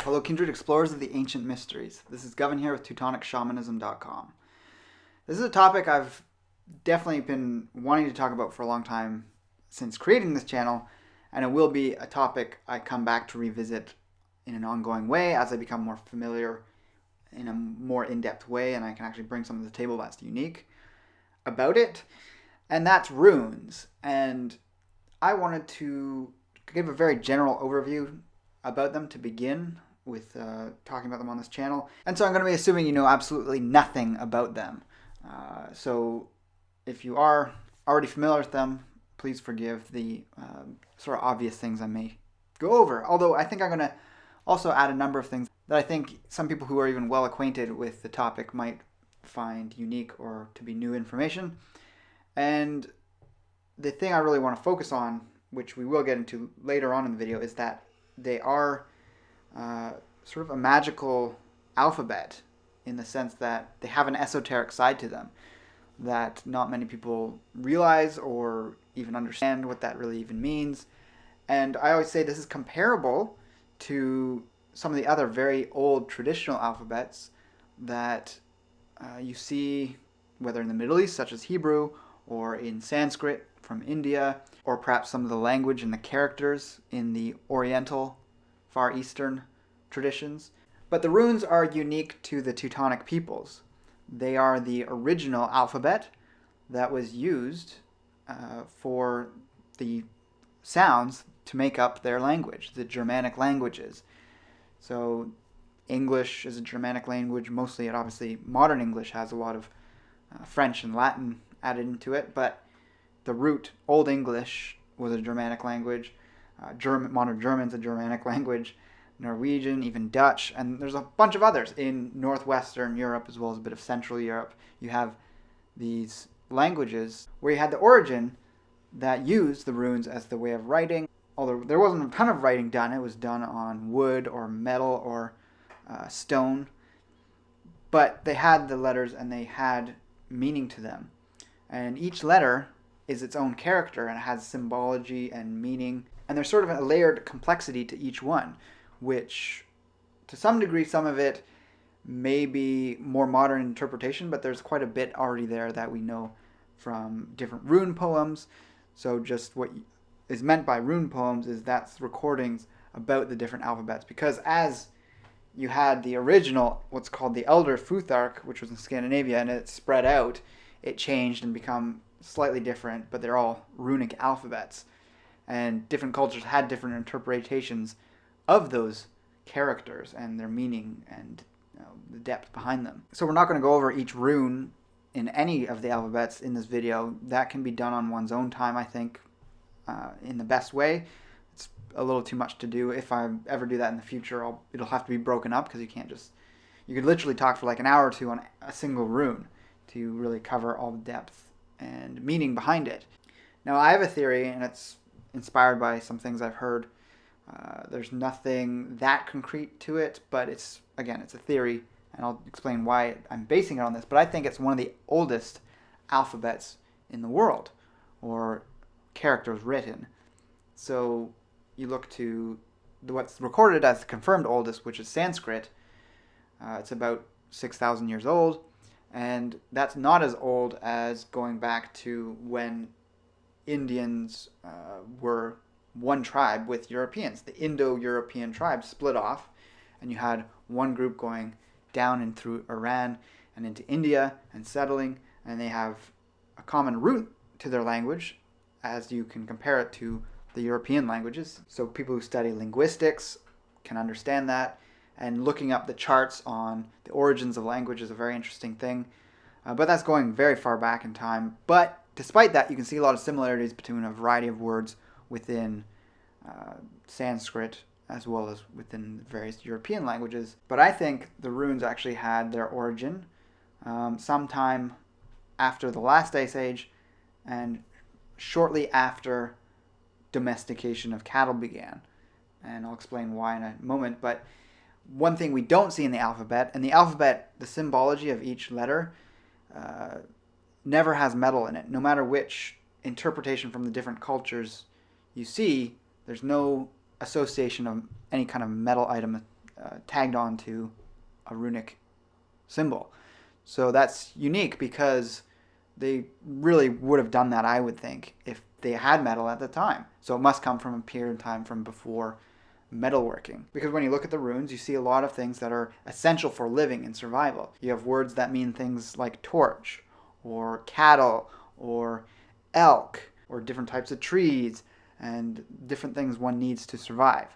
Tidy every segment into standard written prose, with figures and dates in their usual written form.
Hello kindred explorers of the ancient mysteries. This is Govin here with TeutonicShamanism.com. This is a topic I've definitely been wanting to talk about for a long time since creating this channel, and it will be a topic I come back to revisit in an ongoing way as I become more familiar in a more in-depth way, and I can actually bring something to the table that's unique about it, and that's runes. And I wanted to give a very general overview about them to begin with, talking about them on this channel. And so I'm going to be assuming you know absolutely nothing about them. So if you are already familiar with them, please forgive the sort of obvious things I may go over. Although I think I'm going to also add a number of things that I think some people who are even well acquainted with the topic might find unique or to be new information. And the thing I really want to focus on, which we will get into later on in the video, is that they are sort of a magical alphabet in the sense that they have an esoteric side to them that not many people realize or even understand what that really even means. And I always say this is comparable to some of the other very old traditional alphabets that you see, whether in the Middle East, such as Hebrew, or in Sanskrit from India, or perhaps some of the language and the characters in the Oriental, Far Eastern traditions. But the runes are unique to the Teutonic peoples. They are the original alphabet that was used for the sounds to make up their language, the Germanic languages. So English is a Germanic language. Mostly, it obviously, modern English has a lot of French and Latin added into it, but the root Old English was a Germanic language. Modern German's a Germanic language. Norwegian, even Dutch, and there's a bunch of others in northwestern Europe as well as a bit of Central Europe. You have these languages where you had the origin that used the runes as the way of writing. Although there wasn't a ton of writing done, it was done on wood or metal or stone. But they had the letters and they had meaning to them. And each letter is its own character and it has symbology and meaning. And there's sort of a layered complexity to each one, which to some degree, some of it may be more modern interpretation, but there's quite a bit already there that we know from different rune poems. So just what is meant by rune poems is that's recordings about the different alphabets, because as you had the original, what's called the Elder Futhark, which was in Scandinavia, and it spread out, it changed and become slightly different, but they're all runic alphabets. And different cultures had different interpretations of those characters and their meaning and the depth behind them. So we're not going to go over each rune in any of the alphabets in this video. That can be done on one's own time, I think, in the best way. It's a little too much to do. If I ever do that in the future, it'll have to be broken up, because you could literally talk for like an hour or two on a single rune to really cover all the depth and meaning behind it. Now, I have a theory, and it's inspired by some things I've heard. There's nothing that concrete to it, but it's a theory, and I'll explain why I'm basing it on this. But I think it's one of the oldest alphabets in the world, or characters written. So you look to what's recorded as the confirmed oldest, which is Sanskrit. It's about 6,000 years old, and that's not as old as going back to when Indians were one tribe with Europeans. The Indo-European tribes split off, and you had one group going down and through Iran and into India and settling, and they have a common root to their language as you can compare it to the European languages. So people who study linguistics can understand that, and looking up the charts on the origins of language is a very interesting thing. But that's going very far back in time. But despite that, you can see a lot of similarities between a variety of words within Sanskrit as well as within various European languages. But I think the runes actually had their origin sometime after the last ice age and shortly after domestication of cattle began. And I'll explain why in a moment. But one thing we don't see in the alphabet, the symbology of each letter never has metal in it. No matter which interpretation from the different cultures you see, there's no association of any kind of metal item tagged onto a runic symbol. So that's unique because they really would have done that, I would think, if they had metal at the time. So it must come from a period of time from before metalworking. Because when you look at the runes, you see a lot of things that are essential for living and survival. You have words that mean things like torch, or cattle, or elk, or different types of trees, and different things one needs to survive.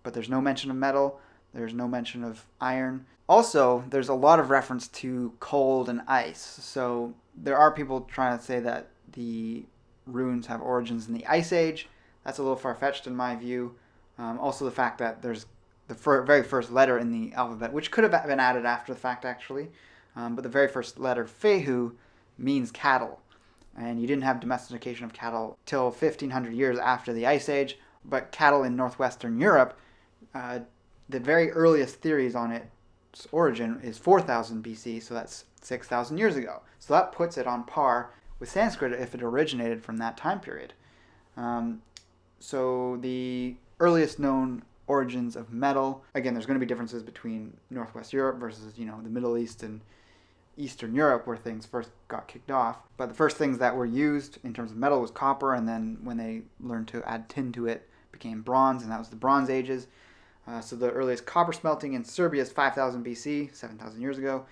But there's no mention of metal, there's no mention of iron. Also, there's a lot of reference to cold and ice. So there are people trying to say that the runes have origins in the Ice Age. That's a little far-fetched in my view. Also the fact that there's the very first letter in the alphabet, which could have been added after the fact actually, but the very first letter, Fehu, means cattle. And you didn't have domestication of cattle till 1500 years after the Ice Age, but cattle in northwestern Europe, the very earliest theories on its origin is 4000 BC, so that's 6,000 years ago. So that puts it on par with Sanskrit if it originated from that time period. So the earliest known origins of metal, again, there's going to be differences between Northwest Europe versus, the Middle East and Eastern Europe where things first got kicked off. But the first things that were used in terms of metal was copper, and then when they learned to add tin to it, became bronze, and that was the Bronze Ages. So the earliest copper smelting in Serbia is 5000 BC, 7,000 years ago.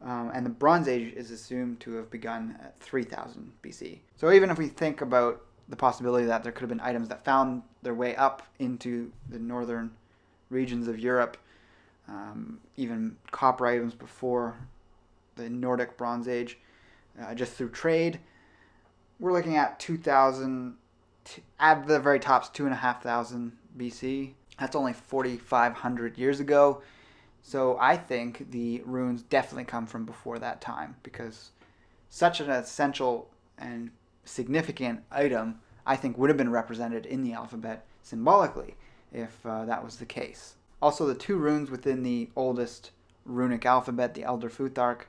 And the Bronze Age is assumed to have begun at 3000 BC. So even if we think about the possibility that there could have been items that found their way up into the northern regions of Europe, even copper items before the Nordic Bronze Age, just through trade, we're looking at 2000, at the very tops, 2,500 BC. That's only 4,500 years ago. So I think the runes definitely come from before that time, because such an essential and significant item, I think, would have been represented in the alphabet symbolically if that was the case. Also, the two runes within the oldest runic alphabet, the Elder Futhark,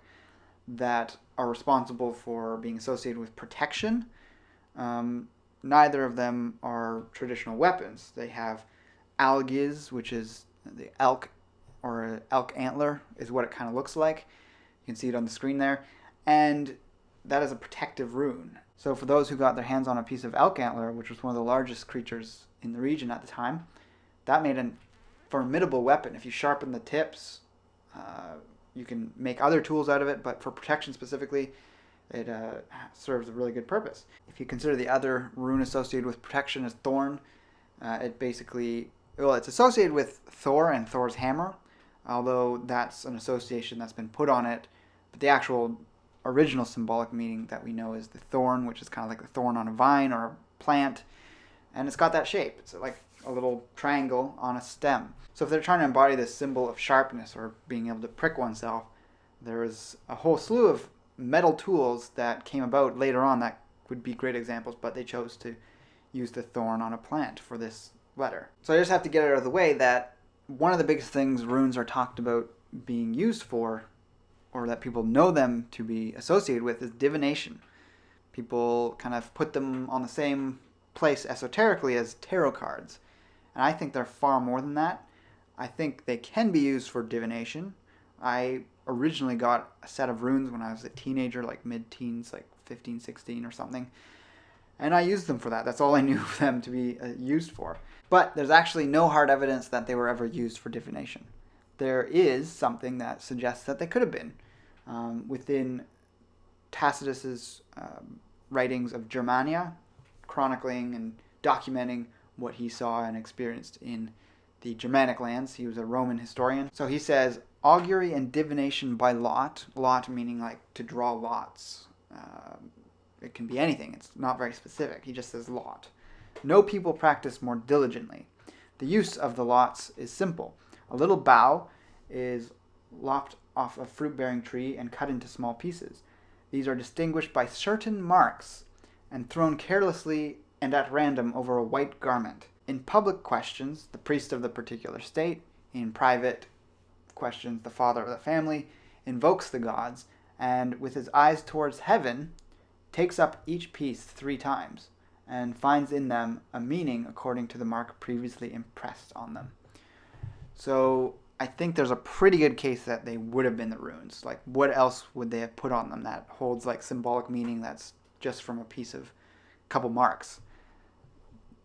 that are responsible for being associated with protection, neither of them are traditional weapons. They have algiz, which is the elk, or elk antler is what it kind of looks like. You can see it on the screen there. And that is a protective rune. So for those who got their hands on a piece of elk antler, which was one of the largest creatures in the region at the time, that made a formidable weapon. If you sharpen the tips, you can make other tools out of it, but for protection specifically, it serves a really good purpose. If you consider the other rune associated with protection as Thorn, it basically, it's associated with Thor and Thor's hammer, although that's an association that's been put on it. But the actual original symbolic meaning that we know is the thorn, which is kind of like the thorn on a vine or a plant, and it's got that shape. It's like a little triangle on a stem. So if they're trying to embody this symbol of sharpness or being able to prick oneself, there is a whole slew of metal tools that came about later on that would be great examples, but they chose to use the thorn on a plant for this letter. So I just have to get it out of the way that one of the biggest things runes are talked about being used for, or that people know them to be associated with, is divination. People kind of put them on the same place esoterically as tarot cards. And I think they're far more than that. I think they can be used for divination. I originally got a set of runes when I was a teenager, like mid-teens, like 15, 16 or something. And I used them for that. That's all I knew them to be used for. But there's actually no hard evidence that they were ever used for divination. There is something that suggests that they could have been. Within Tacitus's writings of Germania, chronicling and documenting what he saw and experienced in the Germanic lands. He was a Roman historian. So he says, augury and divination by lot meaning like to draw lots. It can be anything. It's not very specific. He just says lot. No people practice more diligently. The use of the lots is simple. A little bough is lopped off a fruit-bearing tree and cut into small pieces. These are distinguished by certain marks and thrown carelessly and at random over a white garment. In public questions, the priest of the particular state. In private questions, the father of the family invokes the gods, and with his eyes towards heaven, takes up each piece 3 times, and finds in them a meaning according to the mark previously impressed on them. So I think there's a pretty good case that they would have been the runes. Like, what else would they have put on them that holds like symbolic meaning that's just from a piece of couple marks?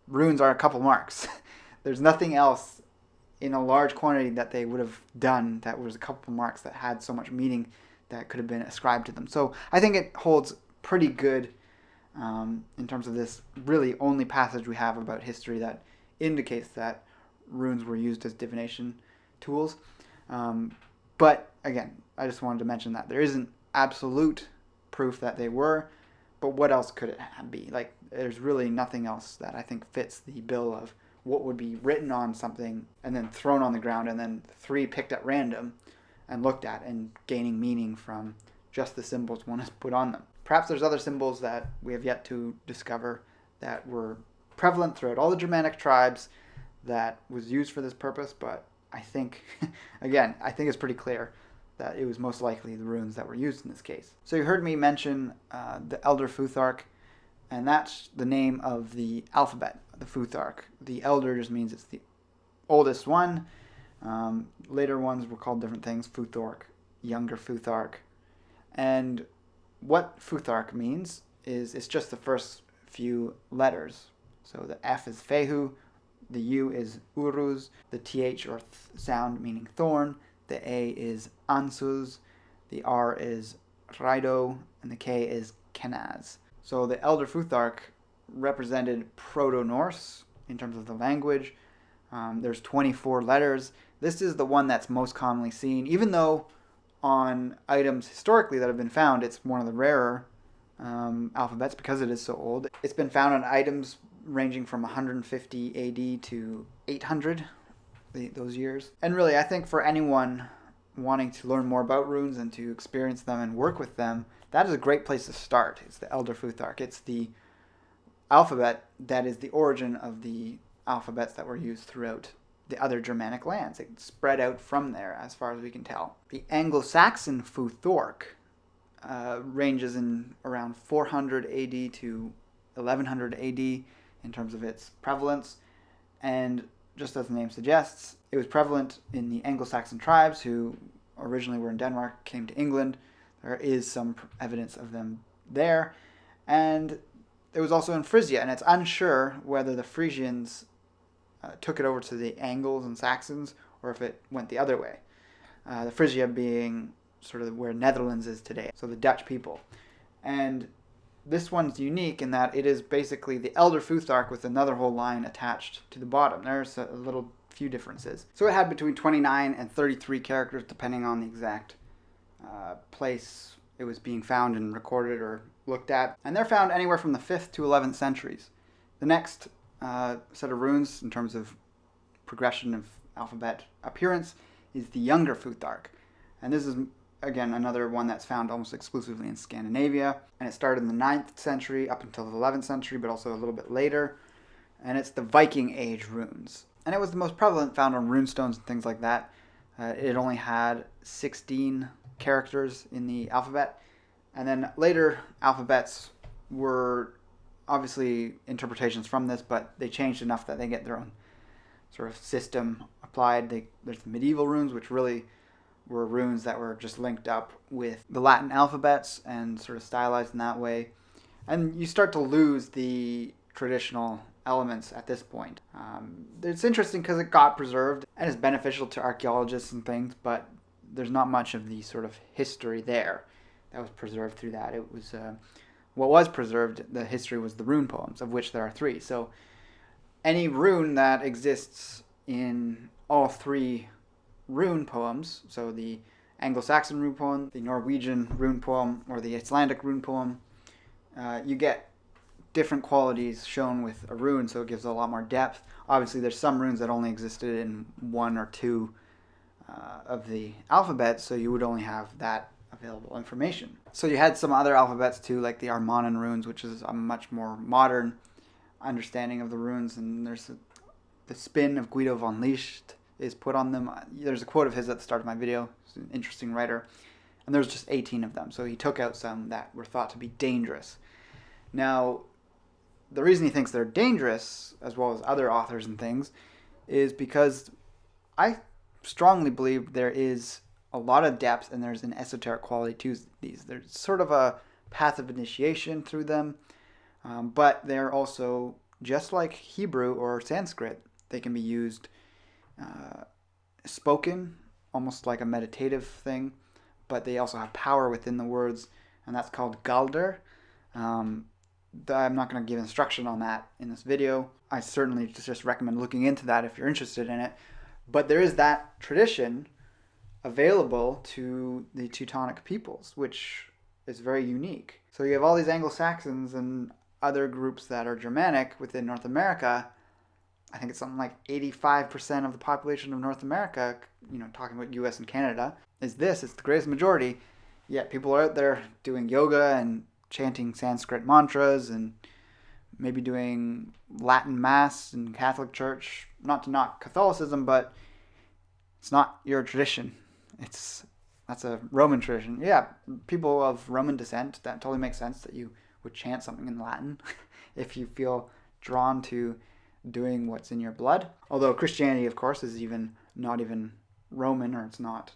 Runes are a couple marks. There's nothing else in a large quantity that they would have done that was a couple marks that had so much meaning that could have been ascribed to them. So I think it holds pretty good in terms of this really only passage we have about history that indicates that runes were used as divination tools. But again, I just wanted to mention that there isn't absolute proof that they were, but what else could it be? Like, there's really nothing else that I think fits the bill of what would be written on something and then thrown on the ground and then 3 picked at random and looked at and gaining meaning from just the symbols one has put on them. Perhaps there's other symbols that we have yet to discover that were prevalent throughout all the Germanic tribes that was used for this purpose, but I think, again, I think it's pretty clear that it was most likely the runes that were used in this case. So you heard me mention the Elder Futhark, and that's the name of the alphabet, the Futhark. The Elder just means it's the oldest one. Later ones were called different things, Futhark, younger Futhark. And what Futhark means is it's just the first few letters. So the F is Fehu, the U is Uruz, the TH or sound meaning thorn, the A is Ansuz, the R is Raido, and the K is Kenaz. So the Elder Futhark represented Proto-Norse in terms of the language. There's 24 letters. This is the one that's most commonly seen, even though on items historically that have been found, it's one of the rarer alphabets because it is so old. It's been found on items ranging from 150 AD to 800, those years. And really, I think for anyone wanting to learn more about runes and to experience them and work with them, that is a great place to start. It's the Elder Futhark. It's the alphabet that is the origin of the alphabets that were used throughout the other Germanic lands. It spread out from there as far as we can tell. The Anglo-Saxon Futhark ranges in around 400 AD to 1100 AD in terms of its prevalence. And just as the name suggests, it was prevalent in the Anglo-Saxon tribes who originally were in Denmark, came to England. There is some evidence of them there. And it was also in Frisia, and it's unsure whether the Frisians took it over to the Angles and Saxons or if it went the other way. The Frisia being sort of where Netherlands is today, so the Dutch people. And this one's unique in that it is basically the Elder Futhark with another whole line attached to the bottom. There's a little few differences. So it had between 29 and 33 characters depending on the exact place it was being found and recorded or looked at. And they're found anywhere from the 5th to 11th centuries. The next set of runes in terms of progression of alphabet appearance is the younger Futhark. And this is, again, another one that's found almost exclusively in Scandinavia. And it started in the 9th century up until the 11th century, but also a little bit later. And it's the Viking Age runes. And it was the most prevalent, found on runestones and things like that. It only had 16 characters in the alphabet. And then later alphabets were obviously interpretations from this, but they changed enough that they get their own sort of system applied. There's the medieval runes, which really were runes that were just linked up with the Latin alphabets and sort of stylized in that way. And you start to lose the traditional elements at this point. It's interesting because it got preserved and is beneficial to archaeologists and things, but there's not much of the sort of history there that was preserved through that. It was what was preserved, the history was the Rune Poems, of which there are 3. So any rune that exists in all 3 Rune Poems, so the Anglo-Saxon Rune Poem, the Norwegian Rune Poem, or the Icelandic Rune Poem, you get different qualities shown with a rune, so it gives a lot more depth. Obviously, there's some runes that only existed in 1 or 2 of the alphabet, so you would only have that available information. So you had some other alphabets too, like the Armanan runes, which is a much more modern understanding of the runes, and there's the spin of Guido von Licht is put on them. There's a quote of his at the start of my video. He's an interesting writer. And there's just 18 of them, so he took out some that were thought to be dangerous. Now, the reason he thinks they're dangerous, as well as other authors and things, is because I strongly believe there is a lot of depth and there's an esoteric quality to these. There's sort of a path of initiation through them, but they're also, just like Hebrew or Sanskrit, they can be used spoken, almost like a meditative thing, but they also have power within the words, and that's called Guldur. I'm not going to give instruction on that in this video. I certainly just recommend looking into that if you're interested in it. But there is that tradition available to the Teutonic peoples, which is very unique. So you have all these Anglo-Saxons and other groups that are Germanic within North America. I think it's something like 85% of the population of North America, talking about US and Canada, it's the greatest majority. Yet people are out there doing yoga and chanting Sanskrit mantras and maybe doing Latin Mass in Catholic Church. Not to knock Catholicism, but it's not your tradition. That's a Roman tradition. Yeah, people of Roman descent, that totally makes sense that you would chant something in Latin if you feel drawn to doing what's in your blood. Although Christianity, of course, is not even Roman, or it's not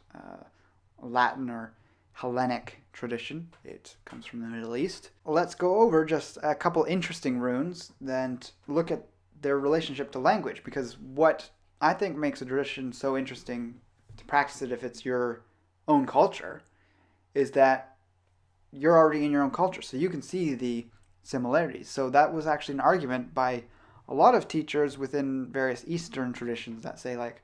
Latin or Hellenic tradition. It comes from the Middle East. Let's go over just a couple interesting runes, then look at their relationship to language, because what I think makes a tradition so interesting to practice it if it's your own culture is that you're already in your own culture, so you can see the similarities. So that was actually an argument by a lot of teachers within various Eastern traditions that say, like,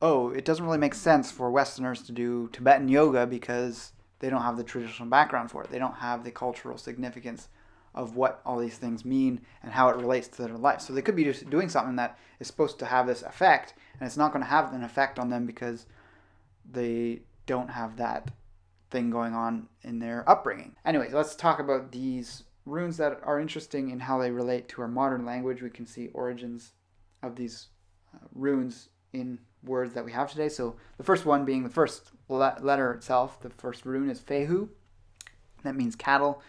oh, it doesn't really make sense for Westerners to do Tibetan yoga because they don't have the traditional background for it. They don't have the cultural significance of what all these things mean and how it relates to their life. So they could be just doing something that is supposed to have this effect, and it's not going to have an effect on them because they don't have that thing going on in their upbringing. Anyways, let's talk about these runes that are interesting in how they relate to our modern language. We can see origins of these runes in words that we have today. So the first one being the first letter itself, the first rune is Fehu. That means cattle.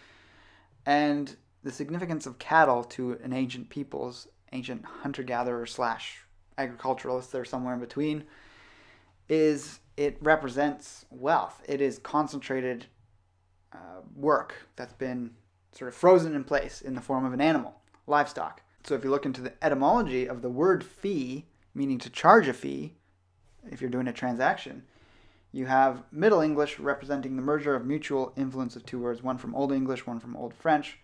And the significance of cattle to an ancient peoples, ancient hunter-gatherer / agriculturalists, they're somewhere in between, is it represents wealth. It is concentrated work that's been sort of frozen in place in the form of an animal, livestock. So if you look into the etymology of the word fee, meaning to charge a fee, if you're doing a transaction, you have Middle English representing the merger of mutual influence of two words, one from Old English, one from Old French,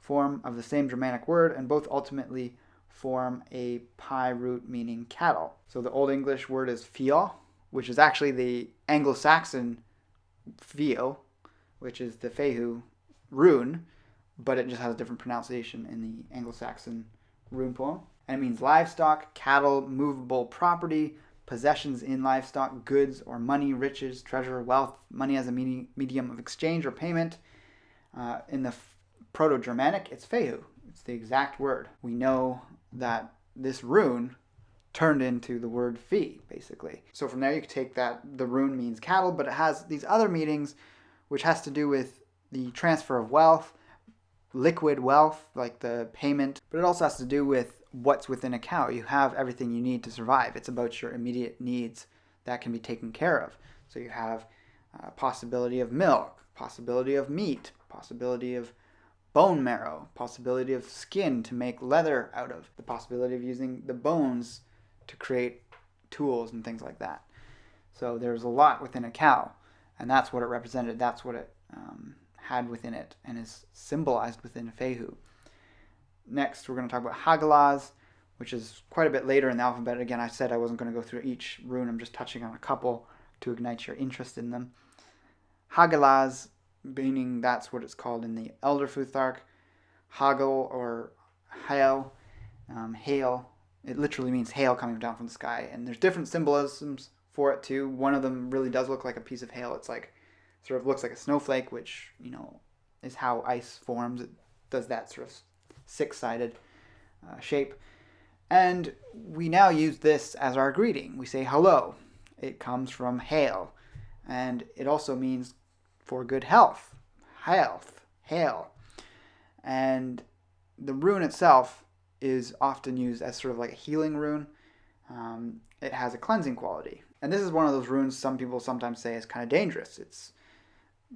form of the same Germanic word, and both ultimately form a PIE root meaning cattle. So the Old English word is fio, which is actually the Anglo-Saxon fio, which is the Fehu rune, but it just has a different pronunciation in the Anglo-Saxon rune poem. And it means livestock, cattle, movable property, possessions in livestock, goods or money, riches, treasure, wealth, money as a medium of exchange or payment. In the Proto-Germanic, it's Fehu. It's the exact word. We know that this rune turned into the word fee, basically. So from there you can take that the rune means cattle, but it has these other meanings which has to do with the transfer of wealth, liquid wealth, like the payment, but it also has to do with what's within a cow. You have everything you need to survive. It's about your immediate needs that can be taken care of. So you have possibility of milk, possibility of meat, possibility of bone marrow, possibility of skin to make leather out of, the possibility of using the bones to create tools and things like that. So there's a lot within a cow, and that's what it represented. That's what it had within it and is symbolized within Fehu. Next, we're going to talk about Hagalaz, which is quite a bit later in the alphabet. Again, I said I wasn't going to go through each rune. I'm just touching on a couple to ignite your interest in them. Hagalaz, meaning that's what it's called in the Elder Futhark. Hagel or Hail, hail. It literally means hail coming down from the sky. And there's different symbolisms for it too. One of them really does look like a piece of hail. It's like, sort of looks like a snowflake, which, is how ice forms. It does that sort of six-sided shape. And we now use this as our greeting. We say hello. It comes from hail. And it also means for good health. Hail. And the rune itself is often used as sort of like a healing rune. It has a cleansing quality. And this is one of those runes some people sometimes say is kind of dangerous. It's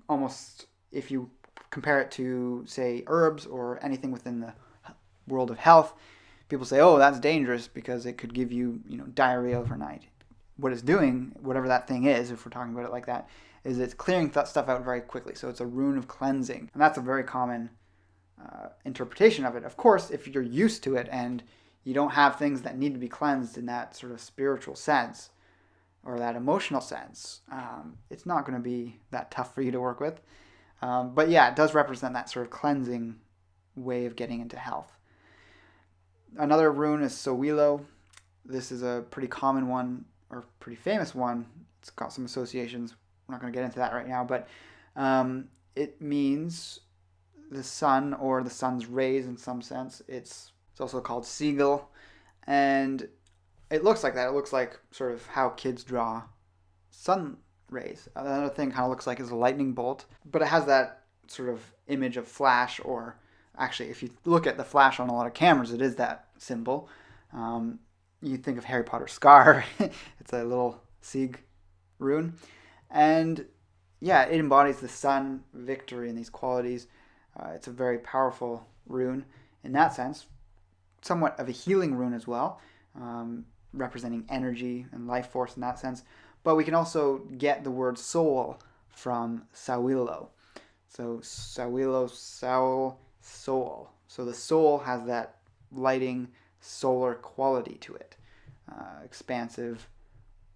almost, if you compare it to, say, herbs or anything within the world of health, people say, oh, that's dangerous because it could give you, diarrhea overnight. What it's doing, whatever that thing is, if we're talking about it like that, is it's clearing that stuff out very quickly. So it's a rune of cleansing. And that's a very common interpretation of it. Of course, if you're used to it and you don't have things that need to be cleansed in that sort of spiritual sense or that emotional sense, it's not going to be that tough for you to work with. But yeah, it does represent that sort of cleansing way of getting into health. Another rune is Sowilo. This is a pretty common one, or pretty famous one. It's got some associations. We're not going to get into that right now, but it means the sun or the sun's rays in some sense. It's also called seagull, and it looks like that. It looks like sort of how kids draw sun rays. Another thing kind of looks like is a lightning bolt, but it has that sort of image of flash, or actually, if you look at the flash on a lot of cameras, it is that symbol. You think of Harry Potter's scar. It's a little Sieg rune. And yeah, it embodies the sun, victory, and these qualities. It's a very powerful rune in that sense. Somewhat of a healing rune as well, representing energy and life force in that sense. But we can also get the word soul from Sowilo. So Sowilo, soul, soul. So the soul has that lighting, solar quality to it. Expansive,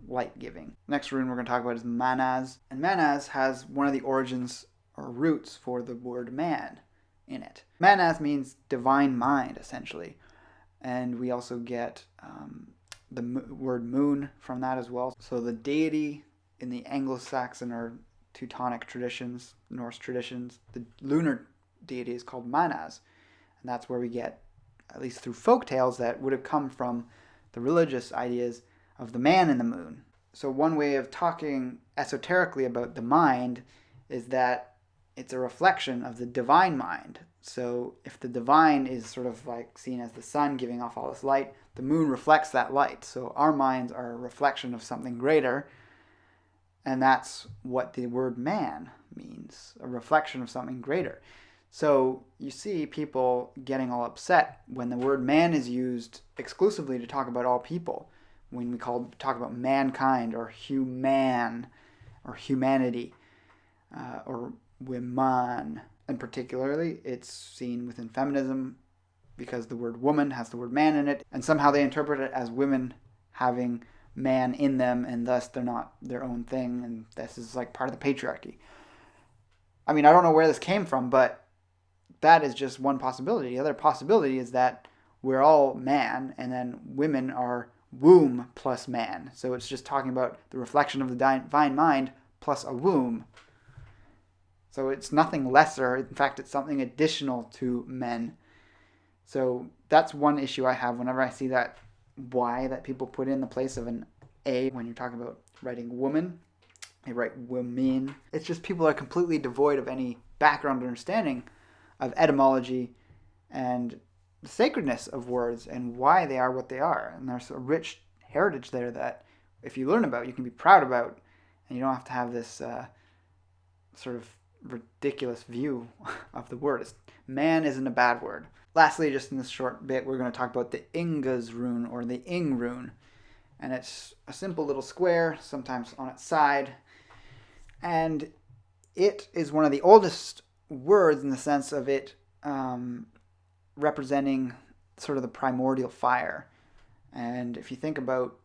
light-giving. Next rune we're going to talk about is Manaz. And Manaz has one of the origins or roots for the word man in it. Manaz means divine mind, essentially. And we also get the word moon from that as well. So the deity in the Anglo-Saxon or Teutonic traditions, Norse traditions, the lunar deity is called Manaz. And that's where we get, at least through folk tales, that would have come from the religious ideas of the man in the moon. So one way of talking esoterically about the mind is that it's a reflection of the divine mind. So if the divine is sort of like seen as the sun giving off all this light, the moon reflects that light. So our minds are a reflection of something greater, and that's what the word man means, a reflection of something greater. So you see people getting all upset when the word man is used exclusively to talk about all people, when we talk about mankind or human or humanity or women. And particularly, it's seen within feminism because the word woman has the word man in it, and somehow they interpret it as women having man in them, and thus they're not their own thing, and this is like part of the patriarchy. I mean, I don't know where this came from, but that is just one possibility. The other possibility is that we're all man, and then women are womb plus man. So it's just talking about the reflection of the divine mind plus a womb. So it's nothing lesser. In fact, it's something additional to men. So that's one issue I have whenever I see that Y that people put in the place of an A when you're talking about writing woman. They write women. It's just people are completely devoid of any background understanding of etymology and the sacredness of words and why they are what they are. And there's a rich heritage there that if you learn about, you can be proud about, and you don't have to have this sort of ridiculous view of the word. Man isn't a bad word. Lastly, just in this short bit, we're going to talk about the Inga's rune, or the Ing rune. And it's a simple little square, sometimes on its side. And it is one of the oldest words in the sense of it representing sort of the primordial fire. And if you think about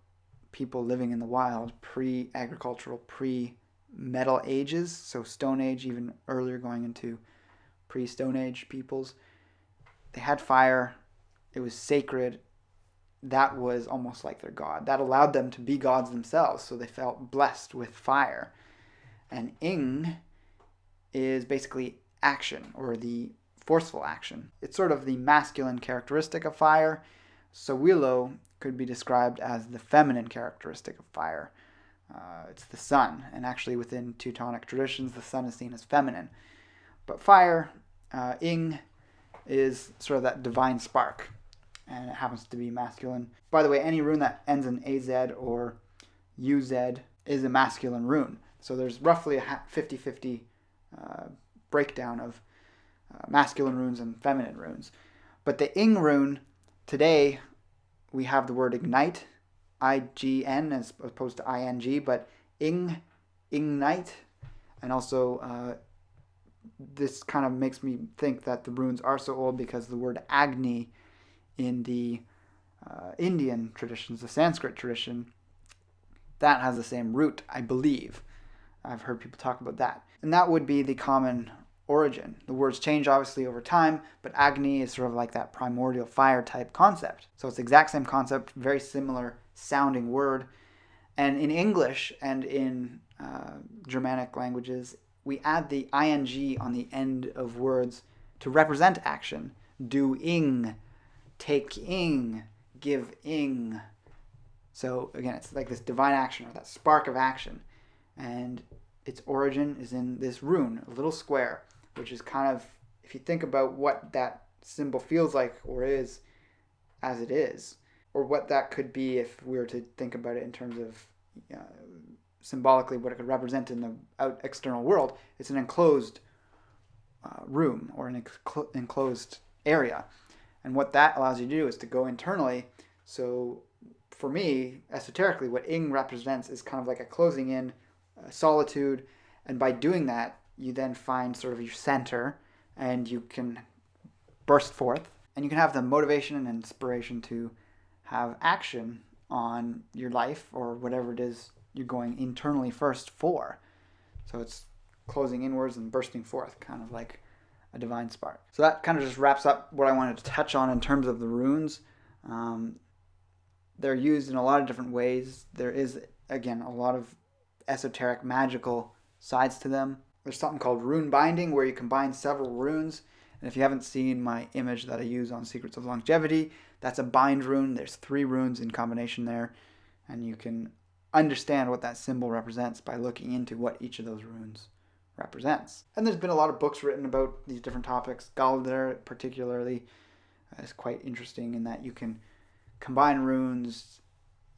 people living in the wild, pre-agricultural, pre-metal ages, so Stone Age, even earlier going into pre-Stone Age peoples, they had fire. It was sacred. That was almost like their god. That allowed them to be gods themselves, so they felt blessed with fire. And Ing is basically action, or the forceful action. It's sort of the masculine characteristic of fire. Sowilo could be described as the feminine characteristic of fire. It's the sun, and actually within Teutonic traditions, the sun is seen as feminine. But fire, Ing, is sort of that divine spark, and it happens to be masculine. By the way, any rune that ends in AZ or UZ is a masculine rune. So there's roughly a 50-50 breakdown of masculine runes and feminine runes. But the Ing rune, today we have the word ignite, I-G-N as opposed to I-N-G, but ignite, and also this kind of makes me think that the runes are so old because the word Agni in the Indian traditions, the Sanskrit tradition, that has the same root, I believe. I've heard people talk about that. And that would be the common origin. The words change obviously over time, but Agni is sort of like that primordial fire type concept. So it's the exact same concept, very similar sounding word. And in English and in Germanic languages, we add the ing on the end of words to represent action. Do ing, take ing, give ing. So again, it's like this divine action or that spark of action. And its origin is in this rune, a little square, which is kind of, if you think about what that symbol feels like or is as it is, or what that could be if we were to think about it in terms of symbolically what it could represent in the external world, it's an enclosed room or an enclosed area. And what that allows you to do is to go internally. So for me, esoterically, what Ing represents is kind of like a closing in, solitude, and by doing that, you then find sort of your center, and you can burst forth, and you can have the motivation and inspiration to have action on your life or whatever it is you're going internally first for. So it's closing inwards and bursting forth, kind of like a divine spark. So that kind of just wraps up what I wanted to touch on in terms of the runes. They're used in a lot of different ways. There is, again, a lot of esoteric, magical sides to them. There's something called Rune Binding, where you combine several runes. And if you haven't seen my image that I use on Secrets of Longevity, that's a bind rune. There's 3 runes in combination there. And you can understand what that symbol represents by looking into what each of those runes represents. And there's been a lot of books written about these different topics. Guldur, particularly, is quite interesting in that you can combine runes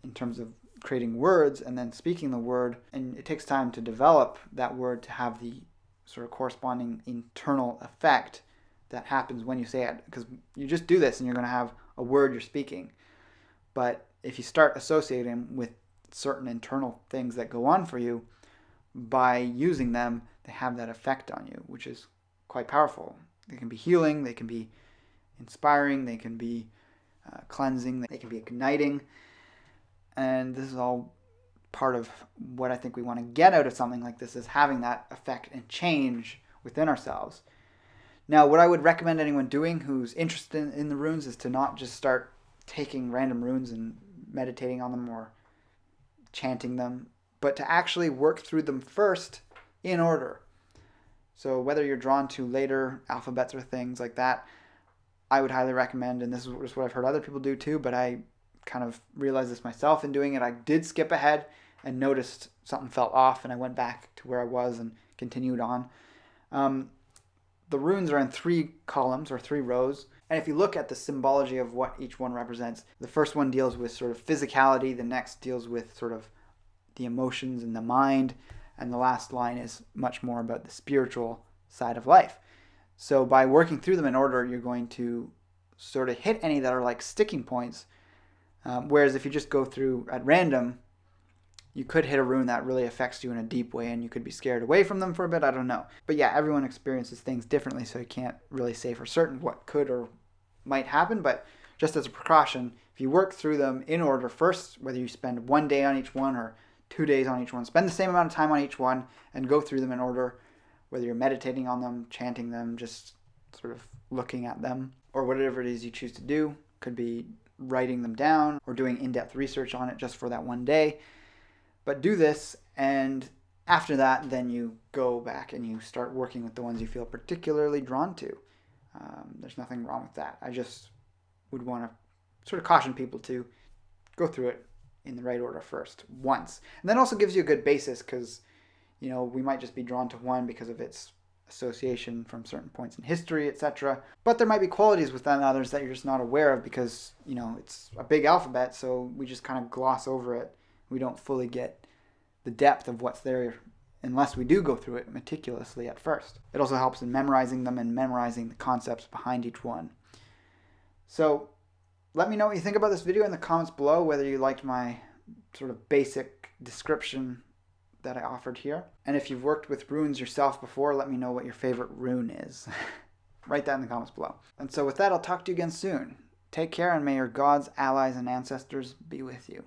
in terms of creating words and then speaking the word, and it takes time to develop that word to have the sort of corresponding internal effect that happens when you say it, because you just do this and you're going to have a word you're speaking. But if you start associating with certain internal things that go on for you, by using them, they have that effect on you, which is quite powerful. They can be healing, they can be inspiring, they can be cleansing, they can be igniting. And this is all part of what I think we want to get out of something like this, is having that effect and change within ourselves. Now, what I would recommend anyone doing who's interested in the runes is to not just start taking random runes and meditating on them or chanting them, but to actually work through them first in order. So whether you're drawn to later alphabets or things like that, I would highly recommend, and this is what I've heard other people do too, but I kind of realized this myself in doing it. I did skip ahead and noticed something felt off, and I went back to where I was and continued on. The runes are in 3 columns or 3 rows, and if you look at the symbology of what each one represents, the first one deals with sort of physicality, the next deals with sort of the emotions and the mind, and the last line is much more about the spiritual side of life. So by working through them in order, you're going to sort of hit any that are like sticking points. Whereas if you just go through at random, you could hit a rune that really affects you in a deep way, and you could be scared away from them for a bit. I don't know. But yeah, everyone experiences things differently, so you can't really say for certain what could or might happen. But just as a precaution, if you work through them in order first, whether you spend 1 day on each one or 2 days on each one, spend the same amount of time on each one and go through them in order, whether you're meditating on them, chanting them, just sort of looking at them, or whatever it is you choose to do. Could be writing them down or doing in-depth research on it just for that 1 day. But do this, and after that, then you go back and you start working with the ones you feel particularly drawn to. There's nothing wrong with that. I just would want to sort of caution people to go through it in the right order first, once. And that also gives you a good basis, because, you know, we might just be drawn to one because of its association from certain points in history, etc. But there might be qualities within others that you're just not aware of because, you know, it's a big alphabet, so we just kind of gloss over it we don't fully get the depth of what's there unless we do go through it meticulously at first. It also helps in memorizing them and memorizing the concepts behind each one. So let me know what you think about this video in the comments below, whether you liked my sort of basic description that I offered here. And if you've worked with runes yourself before, let me know what your favorite rune is. Write that in the comments below. And so with that, I'll talk to you again soon. Take care, and may your gods, allies, and ancestors be with you.